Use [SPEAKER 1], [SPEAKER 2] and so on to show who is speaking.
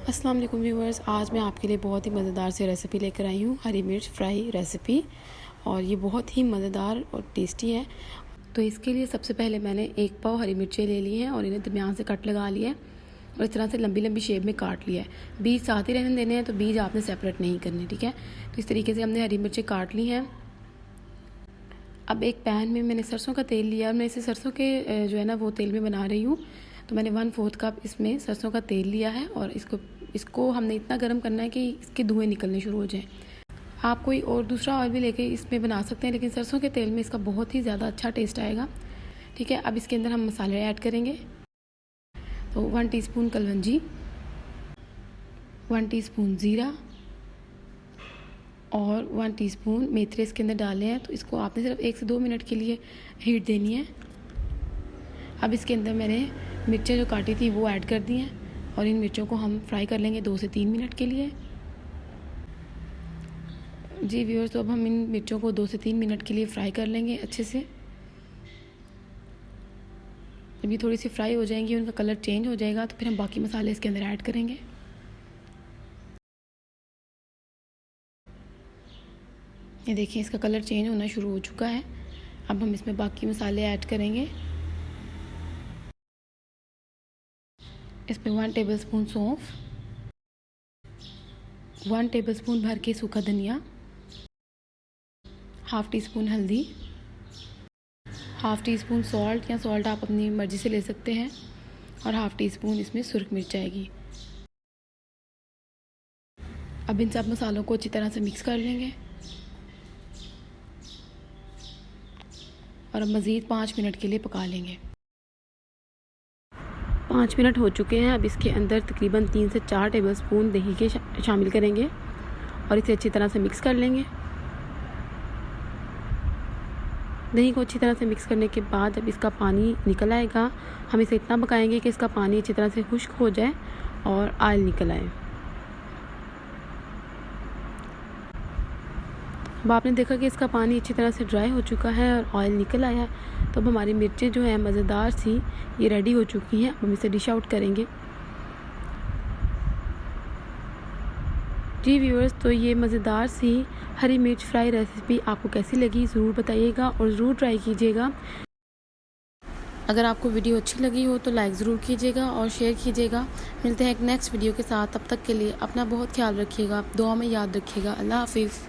[SPEAKER 1] अस्सलाम वालेकुम व्यूअर्स, आज मैं आपके लिए बहुत ही मज़ेदार से रेसिपी लेकर आई हूँ, हरी मिर्च फ्राई रेसिपी। और ये बहुत ही मज़ेदार और टेस्टी है। तो इसके लिए सबसे पहले मैंने 1 पाव हरी मिर्चें ले ली हैं और इन्हें दरमियान से कट लगा लिया है और इस तरह से लंबी लंबी शेप में काट लिया है। बीज साथ ही रहने देने हैं, तो बीज आपने सेपरेट नहीं करने, ठीक है। तो इस तरीके से हमने हरी मिर्चें काट ली हैं। अब एक पैन में मैंने सरसों का तेल लिया और मैं इसे सरसों के जो है ना वो तेल में बना रही हूँ। तो मैंने 1/4 कप इसमें सरसों का तेल लिया है और इसको हमने इतना गर्म करना है कि इसके धुएँ निकलने शुरू हो जाएं। आप कोई और दूसरा ऑयल भी लेके इसमें बना सकते हैं, लेकिन सरसों के तेल में इसका बहुत ही ज़्यादा अच्छा टेस्ट आएगा, ठीक है। अब इसके अंदर हम मसाले ऐड करेंगे। तो 1 टीस्पून कलवंजी, 1 टीस्पून ज़ीरा और 1 टीस्पून मेथरे इसके अंदर डाले हैं। तो इसको आपने सिर्फ 1 से 2 मिनट के लिए हीट देनी है। अब इसके अंदर मैंने मिर्चें जो काटी थी वो ऐड कर दी हैं और इन मिर्चों को हम फ्राई कर लेंगे 2 से 3 मिनट के लिए। जी व्यूअर्स, तो अब हम इन मिर्चों को 2 से 3 मिनट के लिए फ्राई कर लेंगे अच्छे से। जब ये थोड़ी सी फ्राई हो जाएंगी, उनका कलर चेंज हो जाएगा, तो फिर हम बाकी मसाले इसके अंदर ऐड करेंगे। ये देखिए, इसका कलर चेंज होना शुरू हो चुका है। अब हम इसमें बाकी मसाले ऐड करेंगे। इसमें 1 टेबलस्पून सौंफ, 1 टेबलस्पून भर के सूखा धनिया, हाफ़ टी स्पून हल्दी, हाफ़ टी स्पून सॉल्ट, या सॉल्ट आप अपनी मर्ज़ी से ले सकते हैं, और हाफ़ टी स्पून इसमें सुरख मिर्च आएगी। अब इन सब मसालों को अच्छी तरह से मिक्स कर लेंगे और अब मज़ीद 5 मिनट के लिए पका लेंगे। 5 मिनट हो चुके हैं। अब इसके अंदर तकरीबन 3 से 4 टेबलस्पून दही के शामिल करेंगे और इसे अच्छी तरह से मिक्स कर लेंगे। दही को अच्छी तरह से मिक्स करने के बाद जब इसका पानी निकल आएगा, हम इसे इतना पकाएंगे कि इसका पानी अच्छी तरह से खुश्क हो जाए और ऑयल निकल आए। अब आपने देखा कि इसका पानी अच्छी तरह से ड्राई हो चुका है और ऑयल निकल आया है। तो अब हमारी मिर्चें जो है मज़ेदार सी ये रेडी हो चुकी हैं। अब हम इसे डिश आउट करेंगे। जी व्यूअर्स, तो ये मज़ेदार सी हरी मिर्च फ्राई रेसिपी आपको कैसी लगी ज़रूर बताइएगा और ज़रूर ट्राई कीजिएगा। अगर आपको वीडियो अच्छी लगी हो तो लाइक ज़रूर कीजिएगा और शेयर कीजिएगा। मिलते हैं एक नेक्स्ट वीडियो के साथ। तब तक के लिए अपना बहुत ख्याल रखिएगा, दुआ में याद रखिएगा। अल्लाह हाफिज़।